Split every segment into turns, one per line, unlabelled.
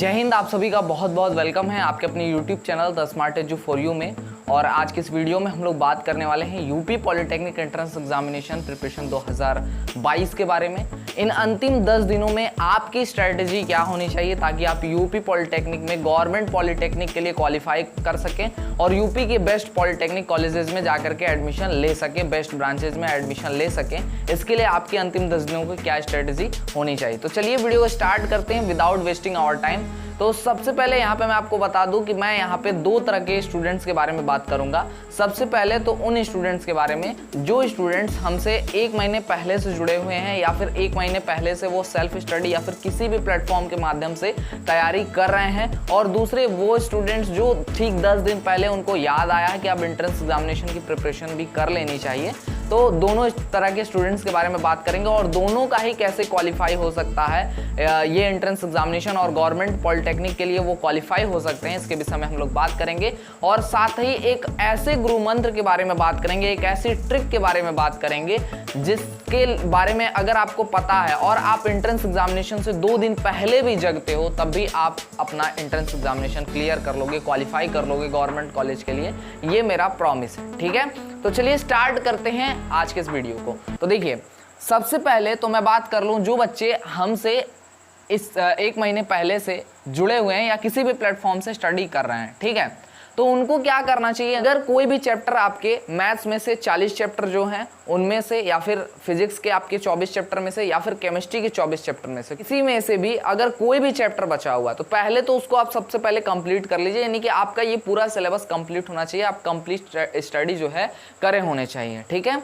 जय हिंद। आप सभी का बहुत बहुत वेलकम है आपके अपने YouTube channel the smart edu for you में। और आज के इस वीडियो में हम लोग बात करने वाले हैं UP polytechnic entrance examination preparation 2022 के बारे में। इन अंतिम 10 दिनों में आपकी स्ट्रेटजी क्या होनी चाहिए ताकि आप यूपी पॉलिटेक्निक में गवर्नमेंट पॉलिटेक्निक के लिए क्वालिफाई कर सकें और यूपी के बेस्ट पॉलिटेक्निक कॉलेजेस में जाकर के एडमिशन ले सकें, बेस्ट ब्रांचेज में एडमिशन ले सकें। इसके लिए आपकी अंतिम 10 दिनों की क्या स्ट्रेटजी होनी चाहिए। तो चलिए वीडियो स्टार्ट करते हैं विदाउट वेस्टिंग आवर टाइम। तो सबसे पहले यहाँ पे मैं आपको बता दूं कि मैं यहाँ पे दो तरह के स्टूडेंट्स के बारे में बात करूंगा। सबसे पहले तो उन स्टूडेंट्स के बारे में जो स्टूडेंट्स हमसे 1 महीने पहले से जुड़े हुए हैं या फिर 1 महीने पहले से वो सेल्फ स्टडी या फिर किसी भी प्लेटफॉर्म के माध्यम से तैयारी कर रहे हैं, और दूसरे वो स्टूडेंट्स जो ठीक 10 दिन पहले उनको याद आया है कि अब एंट्रेंस एग्जामिनेशन की प्रिपरेशन भी कर लेनी चाहिए। तो दोनों इस तरह के स्टूडेंट्स के बारे में बात करेंगे और दोनों का ही कैसे क्वालिफाई हो सकता है ये एंट्रेंस एग्जामिनेशन और गवर्नमेंट पॉलिटेक्निक के लिए वो क्वालिफाई हो सकते हैं, इसके विषय में हम लोग बात करेंगे। और साथ ही एक ऐसे गुरु मंत्र के बारे में बात करेंगे, एक ऐसी ट्रिक के बारे में बात करेंगे जिसके बारे में अगर आपको पता है और आप एंट्रेंस एग्जामिनेशन से 2 दिन पहले भी जगते हो तब भी आप अपना एंट्रेंस एग्जामिनेशन क्लियर कर लोगे, क्वालिफाई कर लोगे गवर्नमेंट कॉलेज के लिए। ये मेरा प्रॉमिस है, ठीक है। तो चलिए स्टार्ट करते हैं आज के इस वीडियो को। तो देखिए, सबसे पहले तो मैं बात कर लूं जो बच्चे हमसे इस 1 महीने पहले से जुड़े हुए हैं या किसी भी प्लेटफॉर्म से स्टडी कर रहे हैं, ठीक है। तो उनको क्या करना चाहिए, अगर कोई भी चैप्टर आपके मैथ्स में से 40 चैप्टर जो हैं उनमें से, या फिर फिजिक्स के आपके 24 चैप्टर में से, या फिर केमिस्ट्री के 24 चैप्टर में से किसी में से भी अगर कोई भी चैप्टर बचा हुआ तो पहले तो उसको आप सबसे पहले कंप्लीट कर लीजिए। यानी कि आपका ये पूरा सिलेबस कंप्लीट होना चाहिए, आप कंप्लीट स्टडी जो है करे होने चाहिए, ठीक है।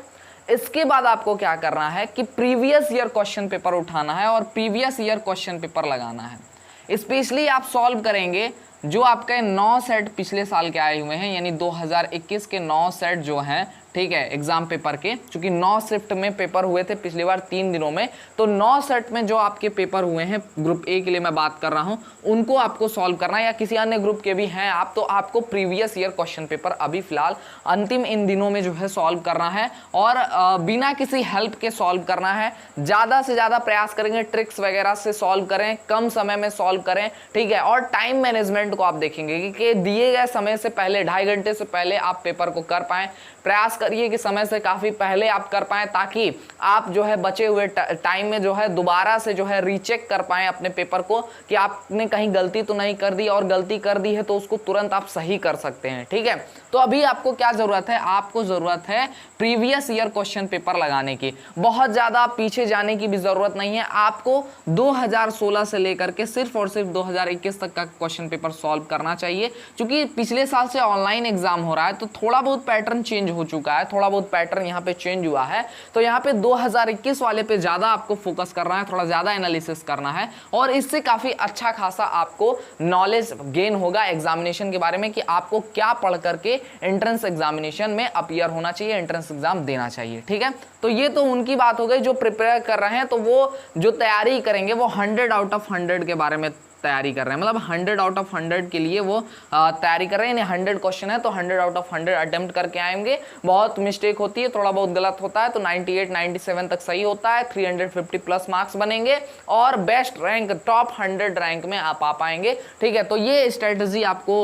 इसके बाद आपको क्या करना है कि प्रीवियस ईयर क्वेश्चन पेपर उठाना है और प्रीवियस ईयर क्वेश्चन पेपर लगाना है। स्पेशली आप सॉल्व करेंगे जो आपके 9 सेट पिछले साल के आए हुए हैं, यानी 2021 के 9 सेट जो हैं, ठीक है, एग्जाम पेपर के, क्योंकि 9 शिफ्ट में पेपर हुए थे पिछली बार 3 दिनों में। तो 9 सेट में जो आपके पेपर हुए हैं ग्रुप ए के लिए मैं बात कर रहा हूं, उनको आपको सॉल्व करना है, या किसी अन्य ग्रुप के भी हैं आप तो आपको प्रीवियस ईयर क्वेश्चन पेपर अभी फिलहाल अंतिम इन दिनों में जो है सॉल्व करना है और बिना किसी हेल्प के सॉल्व करना है। ज़्यादा से ज़्यादा प्रयास करेंगे, ट्रिक्स वगैरह से सॉल्व करें, कम समय में सॉल्व करें, ठीक है। और टाइम मैनेजमेंट को आप देखेंगे कि दिए गए समय से पहले 2.5 घंटे से पहले आप पेपर को कर पाएं। प्रयास करिए कि समय से काफ़ी पहले आप कर पाएं ताकि आप जो है बचे हुए टाइम में जो है दोबारा से जो है रीचेक कर पाएं अपने पेपर को कि आपने कहीं गलती तो नहीं कर दी, और गलती कर दी है तो उसको तुरंत आप सही कर सकते हैं, ठीक है। तो अभी आपको क्या ज़रूरत है, आपको ज़रूरत है प्रीवियस ईयर क्वेश्चन पेपर लगाने की। बहुत ज़्यादा पीछे जाने की भी ज़रूरत नहीं है, आपको 2016 से लेकर के सिर्फ और सिर्फ 2021 तक का क्वेश्चन पेपर सॉल्व करना चाहिए। क्योंकि पिछले साल से ऑनलाइन एग्जाम हो रहा है तो थोड़ा बहुत पैटर्न चेंज हो चुका है, थोड़ा बहुत पैटर्न यहाँ पे चेंज हुआ है। तो यहाँ पे 2021 वाले पे ज़्यादा आपको फोकस करना है, थोड़ा ज़्यादा एनालिसिस करना है, और इससे काफ़ी अच्छा खासा आपको नॉलेज गेन होगा एग्जामिनेशन के बारे में कि आपको क्या पढ़ करके एंट्रेंस एग्जामिनेशन में अपीयर होना चाहिए, एंट्रेंस एग्जाम देना चाहिए, ठीक है। तो ये तो उनकी बात हो गई जो प्रिपेयर कर रहे हैं, तो वो जो तैयारी करेंगे वो 100 आउट ऑफ 100 के बारे में तैयारी कर रहे हैं, मतलब 100 आउट ऑफ 100 के लिए वो तैयारी कर रहे हैं। 100 क्वेश्चन है तो 100 आउट ऑफ 100 अटेम्प्ट करके आएंगे। बहुत मिस्टेक होती है, थोड़ा बहुत गलत होता है तो 98 97 तक सही होता है, 350 प्लस मार्क्स बनेंगे और बेस्ट रैंक, टॉप 100 रैंक में आप आ पाएंगे, ठीक है। तो ये स्ट्रेटजी आपको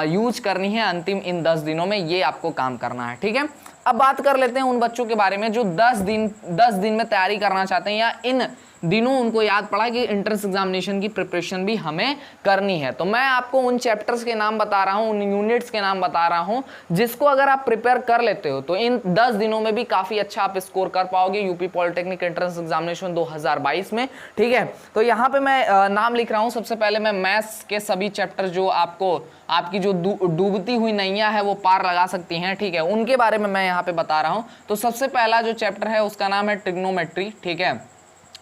यूज करनी है अंतिम इन 10 दिनों में, ये आपको काम करना है, ठीक है। अब बात कर लेते हैं उन बच्चों के बारे में जो 10 दिन में तैयारी करना चाहते हैं, या इन दिनों उनको याद पड़ा कि एंट्रेंस एग्जामिनेशन की प्रिपरेशन भी हमें करनी है। तो मैं आपको उन चैप्टर्स के नाम बता रहा हूं, उन यूनिट्स के नाम बता रहा हूं जिसको अगर आप प्रिपेयर कर लेते हो तो इन 10 दिनों में भी काफ़ी अच्छा आप स्कोर कर पाओगे यूपी पॉलिटेक्निक एंट्रेंस एग्जामिनेशन 2022 में, ठीक है। तो यहाँ पे मैं नाम लिख रहा हूँ। सबसे पहले मैं मैथ्स के सभी चैप्टर जो आपकी जो डूबती हुई नैया है वो पार लगा सकती हैं, ठीक है, उनके बारे में मैं यहाँ पे बता रहा हूँ। तो सबसे पहला जो चैप्टर है उसका नाम है ट्रिग्नोमेट्री, ठीक है।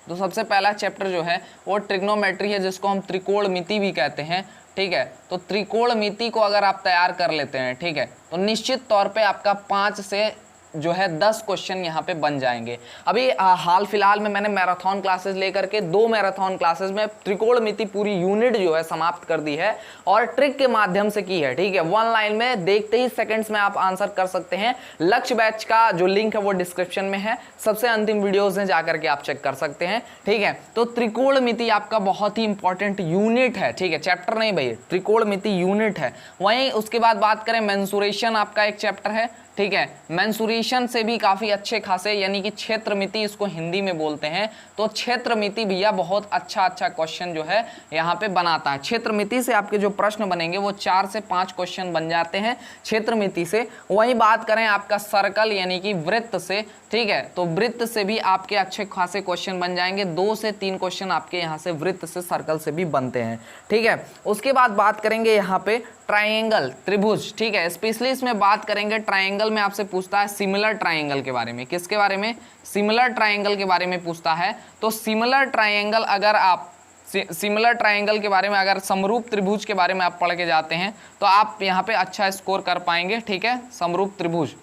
तो सबसे पहला चैप्टर जो है वो ट्रिग्नोमेट्री है, जिसको हम त्रिकोणमिति भी कहते हैं, ठीक है। तो त्रिकोणमिति को अगर आप तैयार कर लेते हैं, ठीक है, तो निश्चित तौर पे आपका 5 से जो है 10 क्वेश्चन यहाँ पे बन जाएंगे। अभी हाल फिलहाल में मैंने मैराथन क्लासेस लेकर के 2 मैराथन क्लासेस में त्रिकोणमिति पूरी यूनिट जो है समाप्त कर दी है और ट्रिक के माध्यम से की है। ठीक है, 1 लाइन में देखते ही सेकंड्स में आप आंसर कर सकते हैं। लक्ष्य बैच का जो लिंक है वो डिस्क्रिप्शन में है, सबसे अंतिम वीडियोस हैं, जाकर के आप चेक कर सकते हैं। ठीक है, तो त्रिकोणमिति आपका बहुत ही इंपॉर्टेंट यूनिट है। ठीक है, चैप्टर नहीं भाई, त्रिकोणमिति यूनिट है। वहीं उसके बाद बात करें मेंसुरेशन आपका एक चैप्टर है। ठीक है, मेंसुरेशन से भी काफी अच्छे खासे, यानी कि क्षेत्रमिति इसको हिंदी में बोलते हैं, तो क्षेत्रमिति भैया बहुत अच्छा क्वेश्चन जो है यहाँ पे बनाता है। क्षेत्रमिति से आपके जो प्रश्न बनेंगे वो 4 से 5 क्वेश्चन बन जाते हैं क्षेत्रमिति से। वहीं बात करें आपका सर्कल यानी कि वृत्त से, ठीक है, तो वृत्त से भी आपके अच्छे खासे क्वेश्चन बन जाएंगे। 2 से 3 क्वेश्चन आपके यहाँ से वृत्त से, सर्कल से भी बनते हैं। ठीक है, उसके बाद बात करेंगे यहाँ पे ट्राइंगल, त्रिभुज। ठीक है, स्पेशली इसमें बात करेंगे ट्राइंगल में आपसे पूछता है सिमिलर ट्राइंगल के बारे में। किसके बारे में? सिमिलर ट्राइंगल के बारे में पूछता है। तो सिमिलर ट्राइंगल अगर आप सिमिलर ट्राइंगल के बारे में, अगर समरूप त्रिभुज के बारे में आप पढ़ के जाते हैं तो आप यहाँ पे अच्छा स्कोर कर पाएंगे। ठीक है, समरूप त्रिभुज,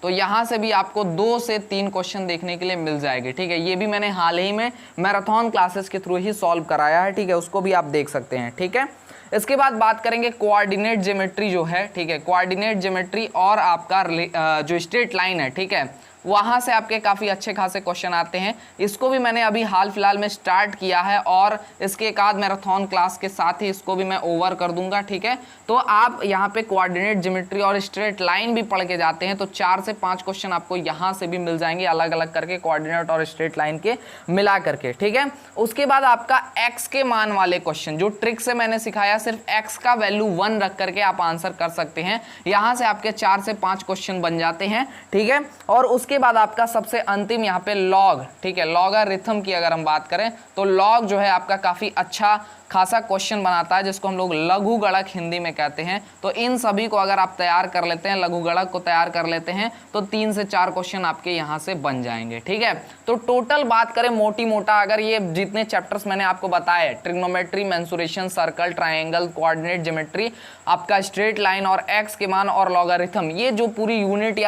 तो यहाँ से भी आपको 2 से 3 क्वेश्चन देखने के लिए मिल जाएंगे। ठीक है, ये भी मैंने हाल ही में मैराथन क्लासेस के थ्रू ही सॉल्व कराया है। ठीक है, उसको भी आप देख सकते हैं। ठीक है, इसके बाद बात करेंगे कोऑर्डिनेट ज्योमेट्री जो है। ठीक है, कोऑर्डिनेट ज्योमेट्री और आपका जो स्ट्रेट लाइन है, ठीक है, वहाँ से आपके काफ़ी अच्छे खासे क्वेश्चन आते हैं। इसको भी मैंने अभी हाल फिलहाल में स्टार्ट किया है और इसके एक आध मैराथन क्लास के साथ ही इसको भी मैं ओवर कर दूंगा। ठीक है, तो आप यहाँ पे कोऑर्डिनेट ज्योमेट्री और स्ट्रेट लाइन भी पढ़ के जाते हैं तो 4 से 5 क्वेश्चन आपको यहाँ से भी मिल जाएंगे, अलग अलग करके कोऑर्डिनेट और स्ट्रेट लाइन के मिला करके। ठीक है, उसके बाद आपका एक्स के मान वाले क्वेश्चन, जो ट्रिक से मैंने सिखाया, सिर्फ एक्स का वैल्यू 1 रख करके आप आंसर कर सकते हैं। यहाँ से आपके 4 से 5 क्वेश्चन बन जाते हैं। ठीक है, और उसके बाद आपका सबसे अंतिम यहाँ पे लॉग। ठीक है, लॉगरिथम की अगर हम बात करें तो लॉग जो है आपका काफी अच्छा खासा क्वेश्चन बनाता है, जिसको हम लोग लघु गणक हिंदी में कहते हैं। तो इन सभी को अगर आप तैयार कर लेते हैं, लघु गणक को तैयार कर लेते हैं, तो 3 से 4 क्वेश्चन आपके यहाँ से बन जाएंगे। ठीक है, तो टोटल बात करें मोटी मोटा, अगर ये जितने चैप्टर्स मैंने आपको बताए, trigonometry, mensuration, circle, triangle, coordinate geometry, आपका स्ट्रेट लाइन और एक्स के मान और लॉगरिथम, ये जो पूरी यूनिट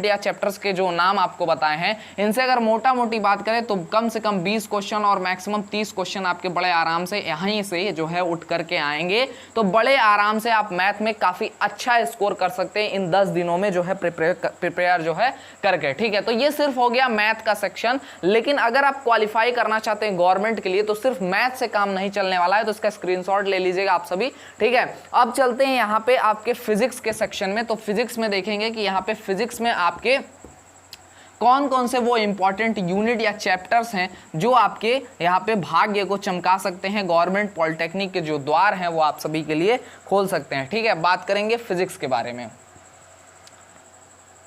या चैप्टर्स के जो नाम आपको बताए हैं, इनसे अगर मोटा मोटी बात करें तो कम से कम 20 क्वेश्चन और मैक्सिमम 30 क्वेश्चन आपके बड़े आराम से यहीं से जो है उठ करके आएंगे। तो बड़े आराम से आप मैथ में काफी अच्छा स्कोर कर सकते हैं इन 10 दिनों में जो है प्रिपेयर जो है करके। ठीक है, तो ये सिर्फ हो गया मैथ का सेक्शन। लेकिन अगर आप क्वालिफाई करना चाहते हैं गवर्नमेंट के लिए तो सिर्फ मैथ से काम नहीं चलने वाला है, तो इसका स्क्रीनशॉट ले लीजिएगा आप सभी। ठीक है, अब चलते हैं यहाँ पे आपके फिजिक्स के सेक्शन में। तो फिजिक्स में देखेंगे कि यहाँ पे फिजिक्स में आपके कौन कौन से वो इंपॉर्टेंट यूनिट या चैप्टर्स हैं जो आपके यहाँ पे भाग्य को चमका सकते हैं, गवर्नमेंट पॉलिटेक्निक के जो द्वार हैं वो आप सभी के लिए खोल सकते हैं। ठीक है, बात करेंगे फिजिक्स के बारे में।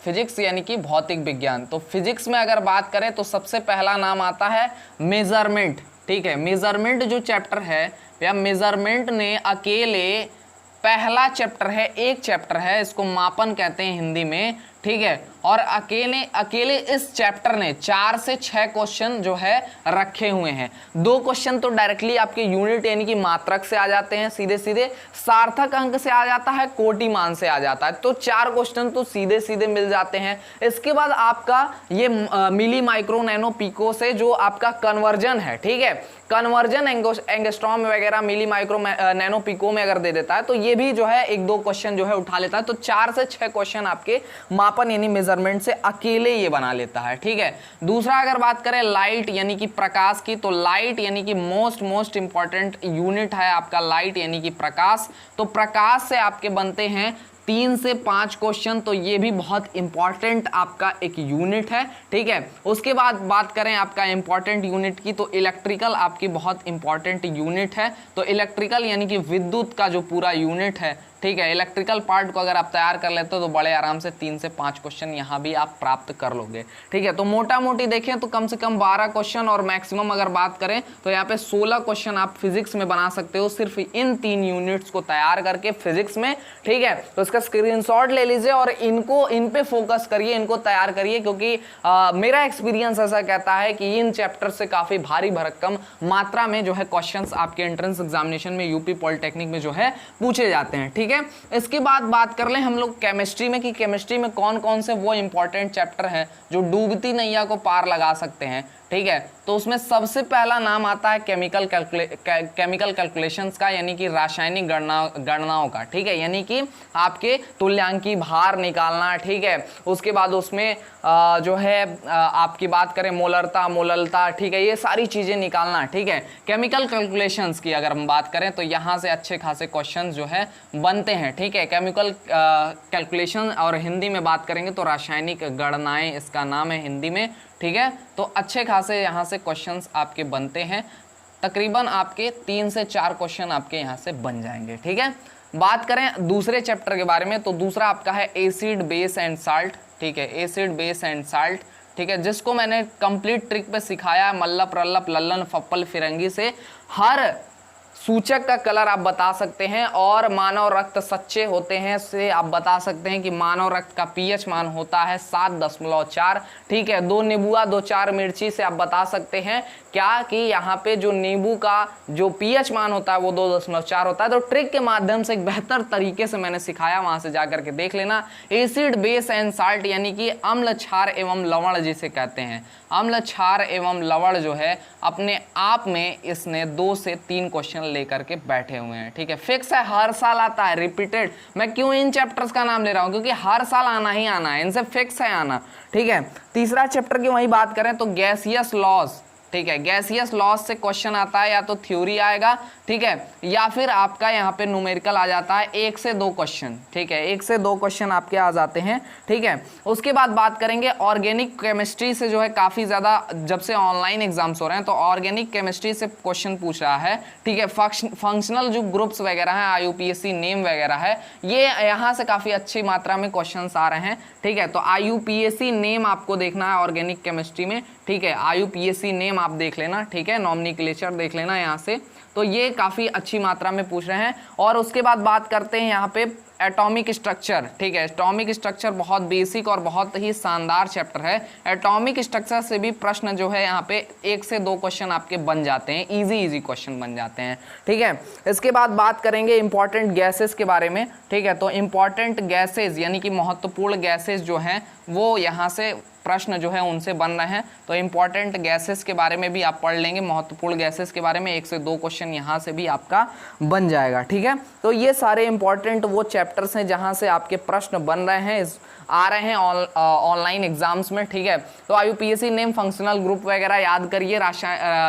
फिजिक्स यानी कि भौतिक विज्ञान। तो फिजिक्स में अगर बात करें तो सबसे पहला नाम आता है मेजरमेंट। ठीक है, मेजरमेंट जो चैप्टर है या मेजरमेंट ने अकेले पहला चैप्टर है, एक चैप्टर है, इसको मापन कहते हैं हिंदी में। ठीक है, और अकेले इस चैप्टर ने 4 से 6 क्वेश्चन जो है रखे हुए हैं। 2 क्वेश्चन तो डायरेक्टली आपके यूनिट यानी कि मात्रक से आ जाते हैं, सीधे सीधे सार्थक अंक से आ जाता है, कोटि मान से आ जाता है। तो 4 क्वेश्चन तो सीधे सीधे मिल जाते हैं। इसके बाद आपका ये मिली, माइक्रो, नैनो, पिको से जो आपका कन्वर्जन है, ठीक है, कन्वर्जन एंगस्ट्रॉम वगैरह मिली, माइक्रो, नैनो, पिको में अगर दे देता है तो ये भी जो है 1-2 क्वेश्चन जो है उठा लेता है। तो 4 से 6 क्वेश्चन आपके मापन यानी मेजरमेंट से अकेले ये बना लेता है। ठीक है, दूसरा अगर बात करें लाइट यानी कि प्रकाश की, तो लाइट यानी कि मोस्ट इंपॉर्टेंट यूनिट है आपका लाइट यानी कि प्रकाश। तो प्रकाश से आपके बनते हैं 3 से 5 क्वेश्चन, तो ये भी बहुत इंपॉर्टेंट आपका एक यूनिट है। ठीक है, उसके बाद बात करें आपका इंपॉर्टेंट यूनिट की, तो इलेक्ट्रिकल आपकी बहुत इंपॉर्टेंट यूनिट है। तो इलेक्ट्रिकल यानी कि विद्युत का जो पूरा यूनिट है, ठीक है, इलेक्ट्रिकल पार्ट को अगर आप तैयार कर लेते हो तो बड़े आराम से 3 से 5 क्वेश्चन यहाँ भी आप प्राप्त कर लोगे। ठीक है, तो मोटा मोटी देखें तो कम से कम 12 क्वेश्चन और मैक्सिमम अगर बात करें तो यहाँ पे 16 क्वेश्चन आप फिजिक्स में बना सकते हो, सिर्फ इन 3 यूनिट्स को तैयार करके फिजिक्स में। ठीक है, तो इसका स्क्रीनशॉट ले लीजिए और इन पे फोकस करिए, इनको तैयार करिए, क्योंकि मेरा एक्सपीरियंस ऐसा कहता है कि इन चैप्टर से काफी भारी भरकम मात्रा में जो है क्वेश्चंस आपके एंट्रेंस एग्जामिनेशन में यूपी पॉलिटेक्निक में जो है पूछे जाते हैं। ठीक है, है। इसके बाद बात कर लें हम लोग केमिस्ट्री में कि केमिस्ट्री में कौन कौन से वो इंपॉर्टेंट चैप्टर हैं जो डूबती नैया को पार लगा सकते हैं। ठीक है, तो उसमें सबसे पहला नाम आता है केमिकल कैलकुलेशंस का, यानी कि रासायनिक गणनाओं का। ठीक है, यानी कि आपके तुल्यांकी भार निकालना। ठीक है, उसके बाद उसमें जो है आपकी बात करें मोललता, ठीक है, ये सारी चीजें निकालना। ठीक है, केमिकल कैलकुलेशंस की अगर हम बात करें तो यहाँ से अच्छे खासे क्वेश्चन जो है बनते हैं। ठीक है, केमिकल कैलकुलेशन और हिंदी में बात करेंगे तो रासायनिक गणनाएं इसका नाम है हिंदी में। ठीक है, तो अच्छे खासे यहाँ से क्वेश्चंस आपके बनते हैं, तकरीबन आपके 3 से 4 क्वेश्चन आपके यहाँ से बन जाएंगे। ठीक है, बात करें दूसरे चैप्टर के बारे में तो दूसरा आपका है एसिड बेस एंड साल्ट। ठीक है, एसिड बेस एंड साल्ट। ठीक है, जिसको मैंने कंप्लीट ट्रिक पे सिखाया, मल्लप रल्लप लल्लन फप्पल फिरंगी से हर सूचक का कलर आप बता सकते हैं, और मानव रक्त सच्चे होते हैं से आप बता सकते हैं कि मानव रक्त का पीएच मान होता है 7.4। ठीक है, 2 नींबुआ 2 4 मिर्ची से आप बता सकते हैं क्या कि यहाँ पे जो नींबू का जो पीएच मान होता है वो 2.4 होता है। तो ट्रिक के माध्यम से एक बेहतर तरीके से मैंने सिखाया, वहां से जाकर के देख लेना। एसिड बेस एंड साल्ट यानी कि अम्ल क्षार एवं लवण जिसे कहते हैं, अम्ल क्षार एवं लवण जो है अपने आप में इसने 2 से 3 क्वेश्चन लेकर के बैठे हुए हैं। ठीक है, फिक्स है, हर साल आता है, रिपीटेड। मैं क्यों इन चैप्टर्स का नाम ले रहा हूं, क्योंकि हर साल आना ही आना है, इनसे फिक्स है आना। ठीक है, तीसरा चैप्टर की वही बात करें तो गैसियस लॉज। ठीक है, गैसियस लॉज से क्वेश्चन आता है, या तो थ्योरी आएगा, ठीक है, या फिर आपका यहाँ पे न्यूमेरिकल आ जाता है 1 से 2 क्वेश्चन। ठीक है, 1 से 2 क्वेश्चन आपके आ जाते हैं। ठीक है, उसके बाद बात करेंगे ऑर्गेनिक केमिस्ट्री से, जो है काफ़ी ज़्यादा जब से ऑनलाइन एग्जाम्स हो रहे हैं तो ऑर्गेनिक केमिस्ट्री से क्वेश्चन पूछ रहा है। ठीक है, फंक्शनल जो ग्रुप्स वगैरह हैं, IUPAC नेम वगैरह है, ये यहाँ से काफ़ी अच्छी मात्रा में क्वेश्चन आ रहे हैं। ठीक है, तो IUPAC नेम आपको देखना है ऑर्गेनिक केमिस्ट्री में। ठीक है, IUPAC नेम आप देख लेना। ठीक है, नॉमिनक्लेचर देख लेना यहाँ से, तो ये काफ़ी अच्छी मात्रा में पूछ रहे हैं। और उसके बाद बात करते हैं यहाँ पे एटॉमिक स्ट्रक्चर। ठीक है, एटॉमिक स्ट्रक्चर बहुत बेसिक और बहुत ही शानदार चैप्टर है। एटॉमिक स्ट्रक्चर से भी प्रश्न जो है यहाँ पे 1 से 2 क्वेश्चन आपके बन जाते हैं, इजी क्वेश्चन बन जाते हैं। ठीक है, इसके बाद बात करेंगे इंपॉर्टेंट गैसेस के बारे में। ठीक है, तो इंपॉर्टेंट गैसेज यानी कि महत्वपूर्ण गैसेज जो हैं वो यहाँ से प्रश्न जो है उनसे बन रहे हैं। तो इंपॉर्टेंट गैसेस के बारे में भी आप पढ़ लेंगे, महत्वपूर्ण गैसेस के बारे में 1 से 2 क्वेश्चन यहाँ से भी आपका बन जाएगा। ठीक है, तो ये सारे इंपॉर्टेंट वो चैप्टर्स हैं जहाँ से आपके प्रश्न बन रहे हैं, आ रहे हैं ऑनलाइन एग्जाम्स में। ठीक है, तो IUPAC नेम, फंक्शनल ग्रुप वगैरह याद करिए।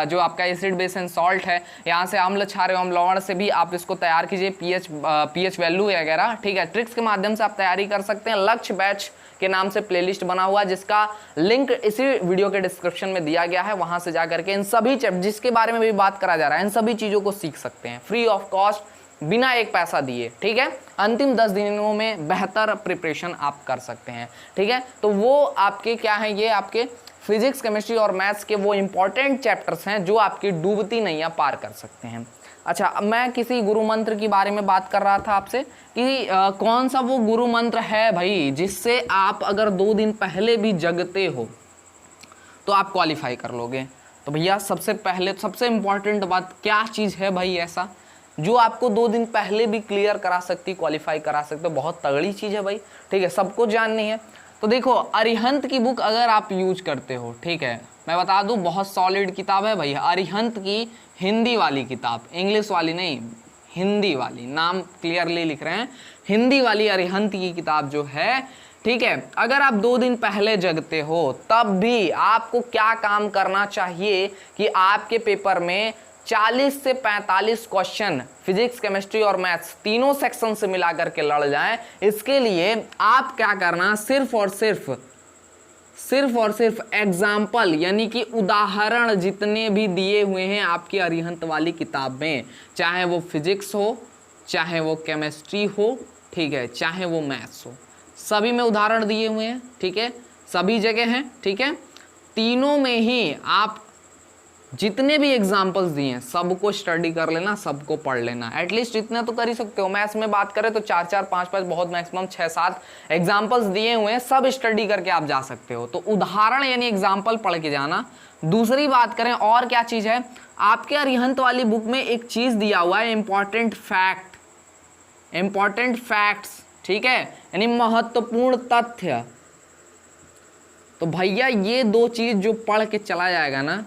जो आपका एसिड बेस एंड सॉल्ट है, यहाँ से अम्ल क्षार एवं लवण से भी आप इसको तैयार कीजिए, पीएच वैल्यू वगैरह। ठीक है, ट्रिक्स के माध्यम से आप तैयारी कर सकते हैं। लक्ष्य बैच के नाम से प्लेलिस्ट बना हुआ है, जिसका लिंक इसी वीडियो के डिस्क्रिप्शन में दिया गया है, वहां से जाकर के इन सभी जिसके बारे में भी बात करा जा रहा है, इन सभी चीजों को सीख सकते हैं फ्री ऑफ कॉस्ट, बिना एक पैसा दिए। ठीक है, अंतिम 10 दिनों में बेहतर प्रिपरेशन आप कर सकते हैं। ठीक है, तो वो आपके क्या है, ये आपके फिजिक्स, केमिस्ट्री और मैथ्स के वो इंपॉर्टेंट चैप्टर्स हैं जो आपकी डूबती नैया पार कर सकते हैं। अच्छा, अब मैं किसी गुरु मंत्र के बारे में बात कर रहा था आपसे कि कौन सा वो गुरु मंत्र है भाई जिससे आप अगर 2 दिन पहले भी जगते हो तो आप क्वालिफाई कर लोगे। तो भैया सबसे पहले सबसे इंपॉर्टेंट बात क्या चीज़ है भाई ऐसा जो आपको 2 दिन पहले भी क्लियर करा सकती, क्वालिफाई करा सकते? बहुत तगड़ी चीज़ है भाई। ठीक है, सबको जाननी है। तो देखो, अरिहंत की बुक अगर आप यूज करते हो, ठीक है, मैं बता दूं बहुत सॉलिड किताब है भाई। अरिहंत की हिंदी वाली किताब, इंग्लिश वाली नहीं, हिंदी वाली, नाम क्लियरली लिख रहे हैं, हिंदी वाली अरिहंत की किताब जो है, ठीक है, अगर आप 2 दिन पहले जगते हो तब भी आपको क्या काम करना चाहिए कि आपके पेपर में 40 से 45 क्वेश्चन फिजिक्स, केमिस्ट्री और मैथ्स तीनों सेक्शन से मिलाकर के लड़ जाएं। इसके लिए आप क्या करना, सिर्फ और सिर्फ एग्जाम्पल यानी कि उदाहरण जितने भी दिए हुए हैं आपकी अरिहंत वाली किताब में, चाहे वो फिजिक्स हो, चाहे वो केमिस्ट्री हो, ठीक है, चाहे वो मैथ्स हो, सभी में उदाहरण दिए हुए हैं। ठीक है, सभी जगह हैं। ठीक है, तीनों में ही आप जितने भी एग्जाम्पल्स दिए हैं सबको स्टडी कर लेना, सबको पढ़ लेना। एटलीस्ट इतना तो कर ही सकते हो। मैथ्स में बात करें तो 4-4, 5-5, बहुत मैक्सिमम 6-7 एग्जाम्पल्स दिए हुए हैं, सब स्टडी करके आप जा सकते हो। तो उदाहरण यानी एग्जाम्पल पढ़ के जाना। दूसरी बात करें और क्या चीज़ है, आपके अरिहंत वाली बुक में एक चीज़ दिया हुआ है, इंपॉर्टेंट फैक्ट। इंपॉर्टेंट फैक्ट्स, ठीक है, यानी महत्वपूर्ण तथ्य। तो भैया ये दो चीज जो पढ़ के चला जाएगा ना,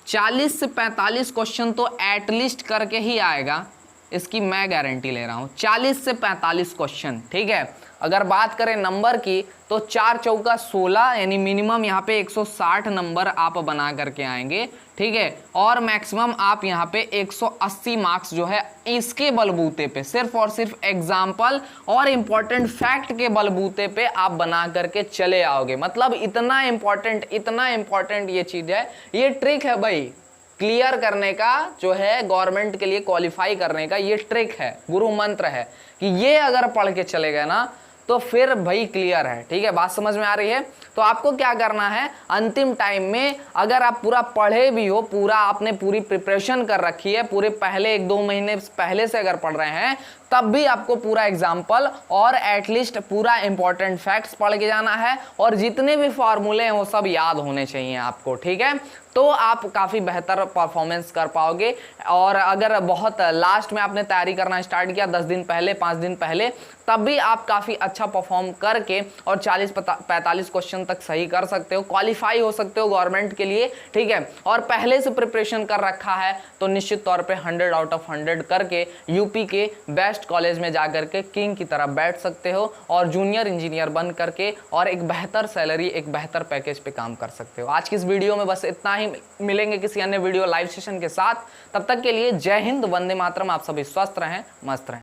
40 से 45 क्वेश्चन तो एटलीस्ट करके ही आएगा, इसकी मैं गारंटी ले रहा हूं। 40 से 45 क्वेश्चन, ठीक है। अगर बात करें नंबर की तो 4 चौका 16, यानी मिनिमम यहाँ पे 160 नंबर आप बना करके आएंगे, ठीक है। और मैक्सिमम आप यहाँ पे 180 मार्क्स जो है इसके बलबूते पे, सिर्फ और सिर्फ एग्जाम्पल और इंपॉर्टेंट फैक्ट के बलबूते पे आप बना करके चले आओगे। मतलब इतना इंपॉर्टेंट ये चीज है, ये ट्रिक है भाई क्लियर करने का, जो है गवर्नमेंट के लिए क्वालिफाई करने का ये ट्रिक है, गुरु मंत्र है कि ये अगर पढ़ के चले गए ना तो फिर भाई क्लियर है, ठीक है। बात समझ में आ रही है? तो आपको क्या करना है, अंतिम टाइम में अगर आप पूरा पढ़े भी हो, पूरा आपने पूरी प्रिपरेशन कर रखी है, पूरे पहले 1-2 महीने पहले से अगर पढ़ रहे हैं, तब भी आपको पूरा एग्जाम्पल और एटलीस्ट पूरा इंपॉर्टेंट फैक्ट्स पढ़ के जाना है, और जितने भी फॉर्मूले हैं वो सब याद होने चाहिए आपको, ठीक है। तो आप काफ़ी बेहतर परफॉर्मेंस कर पाओगे। और अगर बहुत लास्ट में आपने तैयारी करना स्टार्ट किया 10 दिन पहले, 5 दिन पहले, तब भी आप काफ़ी अच्छा परफॉर्म करके और 40-45 क्वेश्चन तक सही कर सकते हो, क्वालिफाई हो सकते हो गवर्नमेंट के लिए, ठीक है। और पहले से प्रिपरेशन कर रखा है तो निश्चित तौर पे 100 आउट ऑफ 100 करके यूपी के बेस्ट कॉलेज में जा करके किंग की तरह बैठ सकते हो और जूनियर इंजीनियर बन करके और एक बेहतर सैलरी, एक बेहतर पैकेज पे काम कर सकते हो। आज की इस वीडियो में बस इतना ही, मिलेंगे किसी अन्य वीडियो लाइव सेशन के साथ। तब तक के लिए जय हिंद, वंदे मातरम। आप सभी स्वस्थ रहें, मस्त रहें।